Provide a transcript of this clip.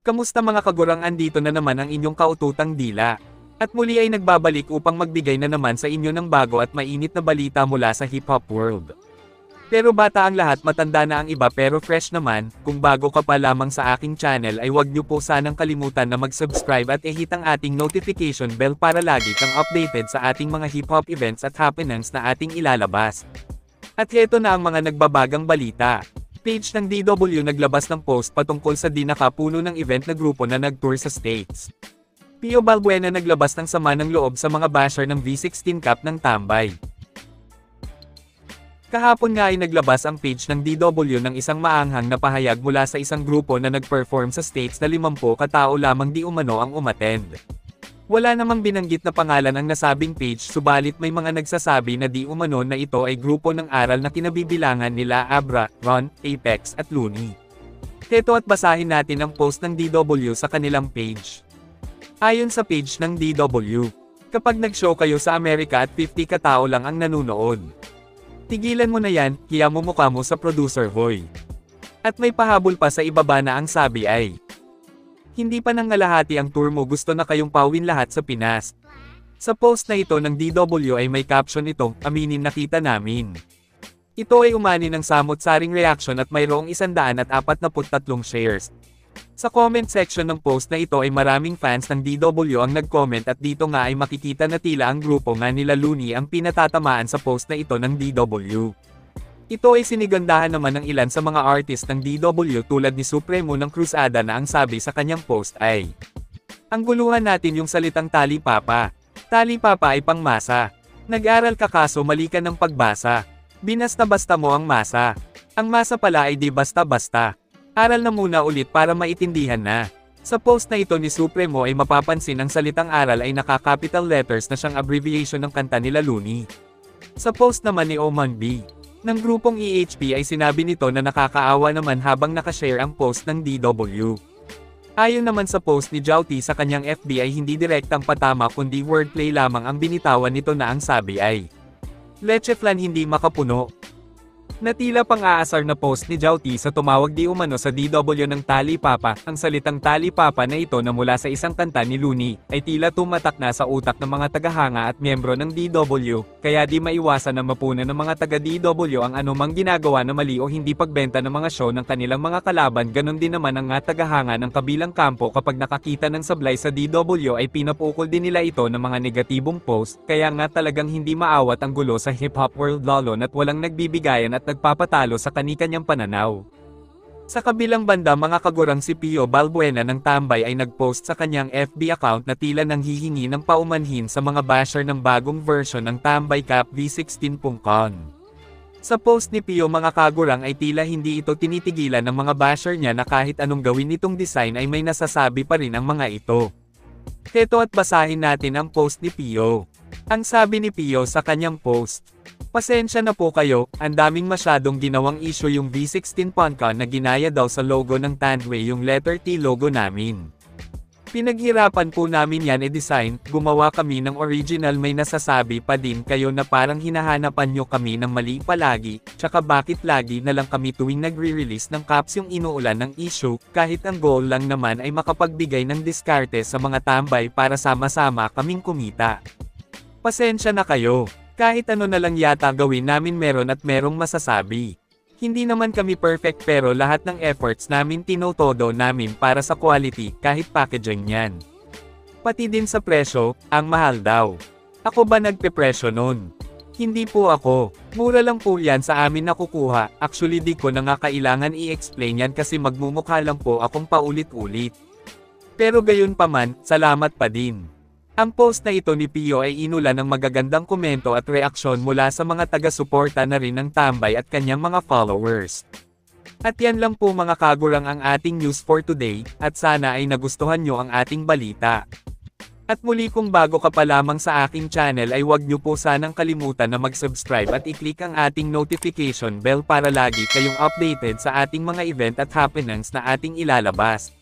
Kamusta mga kagurang, andito na naman ang inyong kaututang dila. At muli ay nagbabalik upang magbigay na naman sa inyo ng bago at mainit na balita mula sa hip-hop world. Pero bata ang lahat, matanda na ang iba pero fresh naman. Kung bago ka pa lamang sa aking channel ay huwag niyo po sanang kalimutan na mag-subscribe at i-hit ang ating notification bell para lagi kang updated sa ating mga hip-hop events at happenings na ating ilalabas. At heto na ang mga nagbabagang balita. Page ng DW naglabas ng post patungkol sa di nakapuno ng event na grupo na nag-tour sa States. Pio Balbuena naglabas ng sama ng loob sa mga basher ng V16 Cup ng Tambay. Kahapon nga ay naglabas ang page ng DW ng isang maanghang na pahayag mula sa isang grupo na nag-perform sa States na 50 katao lamang di umano ang umattend. Wala namang binanggit na pangalan ang nasabing page, subalit may mga nagsasabi na di umano na ito ay grupo ng aral na kinabibilangan nila Abra, Ron, Apex at Looney. Heto at basahin natin ang post ng DW sa kanilang page. Ayon sa page ng DW, kapag nag-show kayo sa Amerika at 50 katao lang ang nanunood, tigilan mo na yan, hiya mo mukha mo sa producer hoy. At may pahabol pa sa ibaba na ang sabi ay, hindi pa nangalahati ang tour mo, gusto na kayong pauwin lahat sa Pinas. Sa post na ito ng DW ay may caption itong, aminin nakita namin. Ito ay umani ng samot-saring reaction at mayroong 143 shares. Sa comment section ng post na ito ay maraming fans ng DW ang nag-comment at dito nga ay makikita na tila ang grupo nga nila Looney ang pinatatamaan sa post na ito ng DW. Ito ay sinigandahan naman ng ilan sa mga artist ng DW tulad ni Supremo ng Cruzada na ang sabi sa kanyang post ay, ang guluhan natin yung salitang tali papa. Tali papa ay pangmasa. Nag-aral ka kaso mali ka ng pagbasa. Binasta-basta mo ang masa. Ang masa pala ay di basta-basta. Aral na muna ulit para maitindihan na. Sa post na ito ni Supremo ay mapapansin ang salitang aral ay naka-capital letters na siyang abbreviation ng kanta nila Looney. Sa post naman ni Oman B ng grupong EHP ay sinabi nito na nakakaawa naman habang nakashare ang post ng DW. Ayon naman sa post ni Jouty sa kanyang FB ay hindi direktang patama kundi wordplay lamang ang binitawan nito na ang sabi ay, Leche flan hindi makapuno. Natila pang-aasar na post ni Jouty sa tumawag di umano sa DW ng tali papa. Ang salitang tali papa na ito na mula sa isang kanta ni Looney, ay tila tumatak na sa utak ng mga tagahanga at miyembro ng DW, kaya di maiwasan na mapunan ng mga taga-DW ang anumang ginagawa na mali o hindi pagbenta ng mga show ng kanilang mga kalaban. Ganon din naman ang nga tagahanga ng kabilang kampo kapag nakakita ng sablay sa DW ay pinapukol din nila ito ng mga negatibong post, kaya nga talagang hindi maawat ang gulo sa hip-hop world lalo na't walang nagbibigayan at nagpapatalo sa kani-kanyang pananaw. Sa kabilang banda mga kagurang, si Pio Balbuena ng Tambay ay nagpost sa kanyang FB account na tila nanghihingi ng paumanhin sa mga basher ng bagong version ng Tambay Cup V16.con. Sa post ni Pio mga kagurang ay tila hindi ito tinitigilan ng mga basher niya na kahit anong gawin nitong design ay may nasasabi pa rin ang mga ito. Heto at basahin natin ang post ni Pio. Ang sabi ni Pio sa kanyang post, pasensya na po kayo, ang daming masyadong ginawang issue yung V16.con na ginaya daw sa logo ng Tandway yung letter T logo namin. Pinaghirapan po namin yan e-design, gumawa kami ng original, may nasasabi pa din kayo na parang hinahanapan nyo kami ng mali palagi, tsaka bakit lagi na lang kami tuwing nagre-release ng caps yung inuulan ng issue, kahit ang goal lang naman ay makapagbigay ng diskarte sa mga tambay para sama-sama kaming kumita. Pasensya na kayo. Kahit ano na lang yata gawin namin meron at merong masasabi. Hindi naman kami perfect pero lahat ng efforts namin tinotodo namin para sa quality kahit packaging yan. Pati din sa presyo, ang mahal daw. Ako ba nagpe-presyo nun? Hindi po ako. Mura lang po yan sa amin nakukuha. Actually di ko na nga kailangan i-explain yan kasi magmumukha lang po akong paulit-ulit. Pero gayon pa man, salamat pa din. Ang post na ito ni Pio ay inulan ng magagandang komento at reaksyon mula sa mga taga-suporta na rin ng Tambay at kanyang mga followers. At yan lang po mga kagurang ang ating news for today, at sana ay nagustuhan nyo ang ating balita. At muli, kung bago ka pa lamang sa aking channel ay huwag nyo po sanang kalimutan na mag-subscribe at i-click ang ating notification bell para lagi kayong updated sa ating mga event at happenings na ating ilalabas.